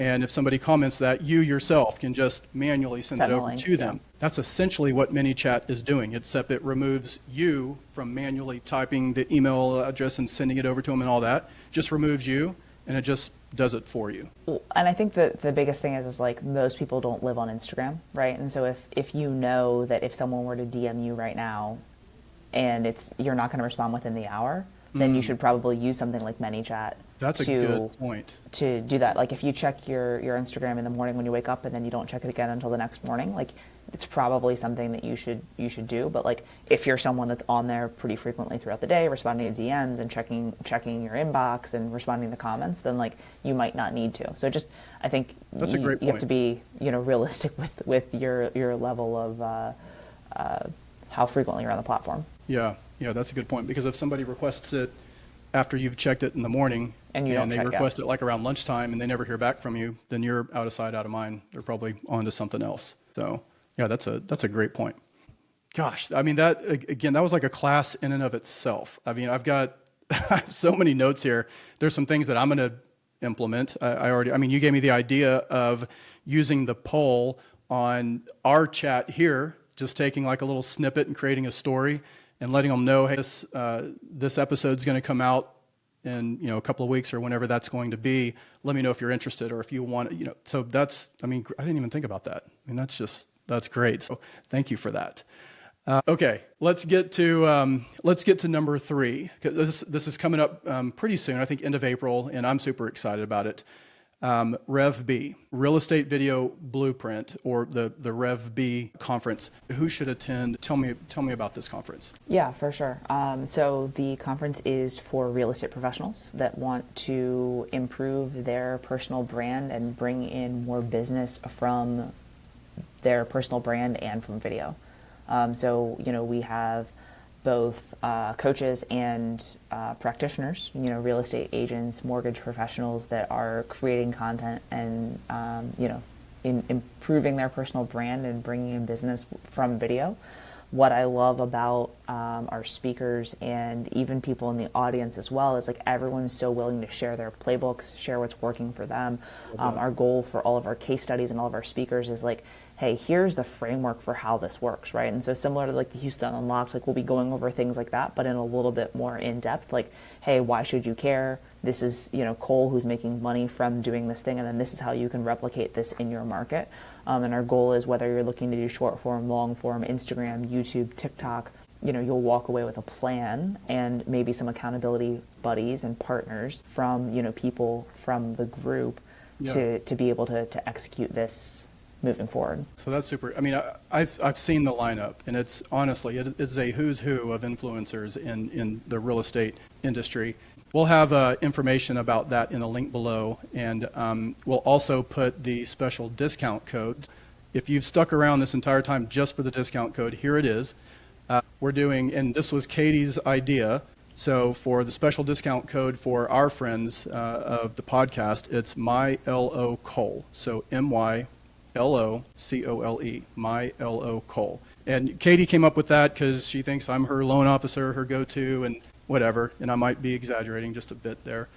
And if somebody comments that, you yourself can just manually send it over to them. That's essentially what ManyChat is doing, except it removes you from manually typing the email address and sending it over to them and all that. Just removes you, and it just does it for you. And I think that the biggest thing is like most people don't live on Instagram, right? And so if you know that if someone were to DM you right now and you're not going to respond within the hour, then you should probably use something like ManyChat. That's a good point. To do that. Like if you check your Instagram in the morning when you wake up and then you don't check it again until the next morning, like it's probably something that you should do. But like, if you're someone that's on there pretty frequently throughout the day, responding to DMs and checking your inbox and responding to comments, then like you might not need to. So just, I think That's a great you have point. to be, realistic with your level of how frequently you're on the platform. Yeah, that's a good point, because if somebody requests it after you've checked it in the morning And you don't they check, request it like around lunchtime and they never hear back from you, then you're out of sight, out of mind. They're probably on to something else. So yeah, that's a great point. Gosh, I mean, that again, that was like a class in and of itself. I mean, I have so many notes here. There's some things that I'm going to implement. I mean, you gave me the idea of using the poll on our chat here, just taking like a little snippet and creating a story and letting them know, hey, this episode's going to come out in a couple of weeks or whenever that's going to be. Let me know if you're interested or if you want. So that's. I mean, I didn't even think about that. I mean, that's great. So thank you for that. Okay, let's get to number 3, because this is coming up pretty soon. I think end of April, and I'm super excited about it. REVB, Real Estate Video Blueprint, or the REVB conference. Who should attend? Tell me about this conference. Yeah, for sure. So the conference is for real estate professionals that want to improve their personal brand and bring in more business from their personal brand and from video. So we have both coaches and practitioners, real estate agents, mortgage professionals that are creating content and, improving their personal brand and bringing in business from video. What I love about our speakers and even people in the audience as well is like everyone's so willing to share their playbooks, share what's working for them. Our goal for all of our case studies and all of our speakers is like, hey, here's the framework for how this works, right? And so similar to like the Houston Unlocked, like we'll be going over things like that, but in a little bit more in depth, like, hey, why should you care? This is, Cole who's making money from doing this thing, and then this is how you can replicate this in your market. And our goal is whether you're looking to do short form, long form, Instagram, YouTube, TikTok, you'll walk away with a plan and maybe some accountability buddies and partners from, people from the group to be able to execute this moving forward. So that's super. I mean, I've seen the lineup, and it's honestly, it is a who's who of influencers in the real estate industry. We'll have information about that in the link below, and we'll also put the special discount code. If you've stuck around this entire time just for the discount code, here it is. We're doing, and this was Katie's idea, so for the special discount code for our friends of the podcast, it's MyLO So MyLOCOLE, MyLO Cole. And Katie came up with that because she thinks I'm her loan officer, her go-to, and whatever. And I might be exaggerating just a bit there,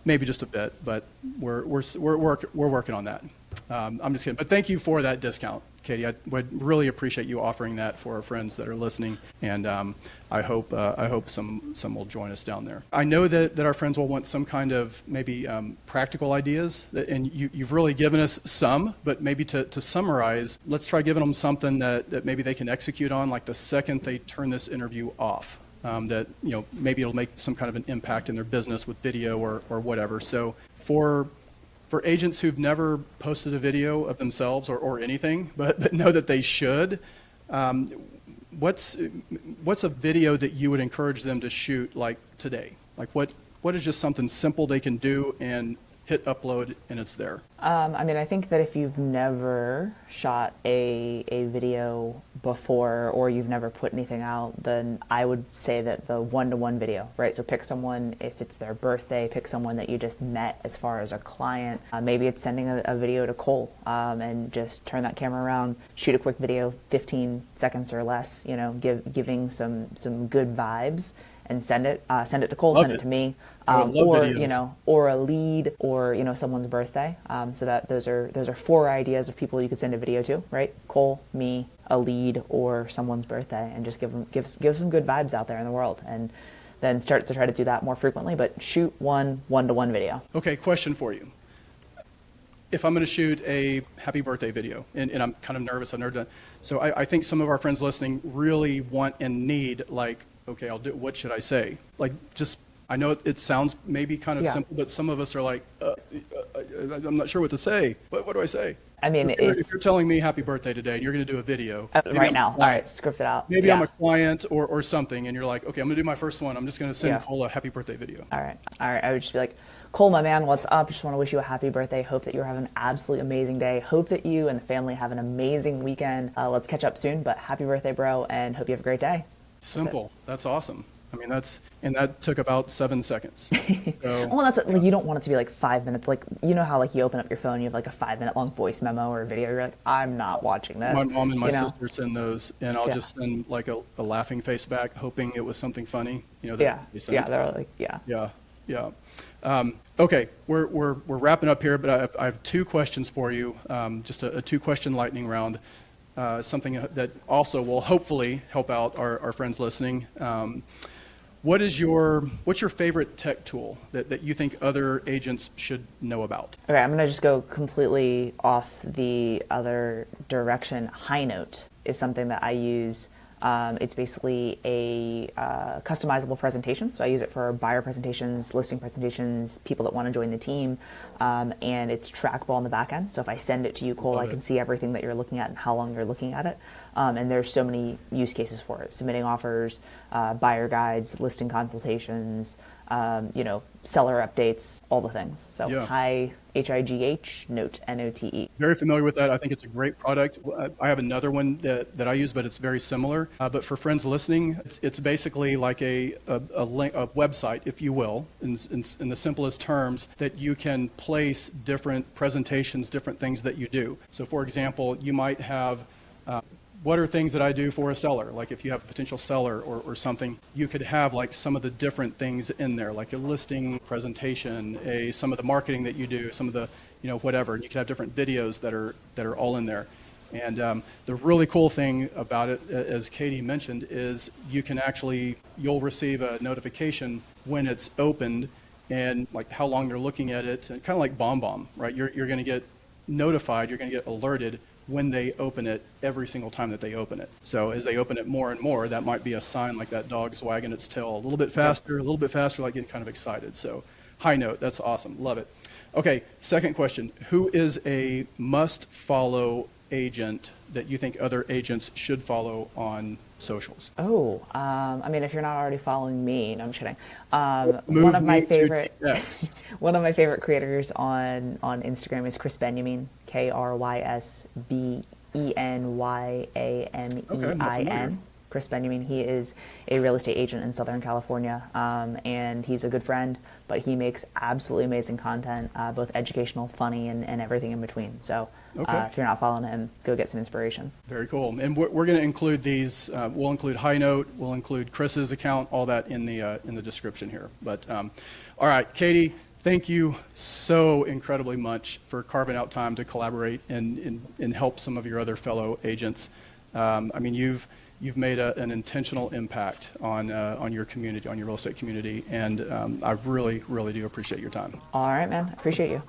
maybe just a bit, but we're working on that. I'm just kidding. But thank you for that discount, Katie. I would really appreciate you offering that for our friends that are listening, and I hope some will join us down there. I know that our friends will want some kind of maybe practical ideas, and you've really given us some, but maybe to summarize, let's try giving them something that maybe they can execute on, like the second they turn this interview off. That maybe it'll make some kind of an impact in their business with video or whatever. So for agents who've never posted a video of themselves or anything, but know that they should, what's a video that you would encourage them to shoot like today? Like what is just something simple they can do and hit upload and it's there? I mean, I think that if you've never shot a video before or you've never put anything out, then I would say that the one-to-one video, right? So pick someone, if it's their birthday, pick someone that you just met as far as a client. Maybe it's sending a video to Cole and just turn that camera around, shoot a quick video, 15 seconds or less, giving some good vibes and send it to Cole, send it to me, or videos. Or a lead, or someone's birthday. So that those are 4 ideas of people you could send a video to, right? Cole, me, a lead, or someone's birthday, and just give some good vibes out there in the world, and then start to try to do that more frequently. But shoot one-to-one video. Okay, question for you. If I'm going to shoot a happy birthday video, and I'm kind of nervous, I've never done, so I think some of our friends listening really want and need, like, okay, I'll do, what should I say? Like, just, I know it sounds maybe kind of simple, but some of us are like, I'm not sure what to say. What do I say? I mean, If you're telling me happy birthday today and you're going to do a video. right now. All right, script it out. Maybe Yeah. I'm a client or something, and you're like, okay, I'm going to do my first one. I'm just going to send Yeah. Cole a happy birthday video. All right. I would just be like, Cole, my man, what's up? Just want to wish you a happy birthday. Hope that you're having an absolutely amazing day. Hope that you and the family have an amazing weekend. Let's catch up soon, but happy birthday, bro, and hope you have a great day. Simple. That's awesome. I mean, that took about 7 seconds. So, Well, that's like, you don't want it to be like 5 minutes. Like, you know how like you open up your phone, you have like a 5-minute long voice memo or a video. You're like, I'm not watching this. my mom and my you know? sister send those, and I'll Yeah. just send like a laughing face back, hoping it was something funny. That Yeah. they sent. Yeah. They're like, yeah. Yeah. Okay, we're wrapping up here, but I have 2 questions for you. Just a 2-question lightning round. Something that also will hopefully help out our friends listening. What's your favorite tech tool that you think other agents should know about? Okay, I'm going to just go completely off the other direction. High Note is something that I use. It's basically a customizable presentation. So I use it for buyer presentations, listing presentations, people that want to join the team, and it's trackable on the back end. So if I send it to you, Cole, I can see everything that you're looking at and how long you're looking at it. And there's so many use cases for it: submitting offers, buyer guides, listing consultations, seller updates, all the things. So Yeah. HIGH Note, NOTE. Very familiar with that. I think it's a great product. I have another one that I use, but it's very similar. But for friends listening, it's basically like a website, if you will, in the simplest terms, that you can place different presentations, different things that you do. So for example, you might have what are things that I do for a seller? Like if you have a potential seller or something, you could have like some of the different things in there, like a listing presentation, some of the marketing that you do, some of the, whatever. And you could have different videos that are all in there. And the really cool thing about it, as Katie mentioned, is you'll receive a notification when it's opened and like how long you're looking at it, and kind of like BombBomb, right? You're going to get notified, you're going to get alerted when they open it every single time that they open it. So as they open it more and more, that might be a sign like that dog's wagging its tail a little bit faster, like getting kind of excited. So High Note, that's awesome. Love it. Okay, second question. Who is a must-follow agent that you think other agents should follow on socials? If you're not already following me, no, I'm just kidding. Move one of my me to favorite, next. one of my favorite creators on Instagram is Krys Benyamein, KrysBenyamein. Okay, I'm not familiar. Krys Benyamein. He is a real estate agent in Southern California, and he's a good friend, but he makes absolutely amazing content, both educational, funny, and everything in between. So if you're not following him, go get some inspiration. Very cool. And we're going to include these. We'll include High Note. We'll include Chris's account. All that in the description here. But all right, Katie, thank you so incredibly much for carving out time to collaborate and help some of your other fellow agents. You've made an intentional impact on your community, on your real estate community, and I really, really do appreciate your time. All right, man. Appreciate you.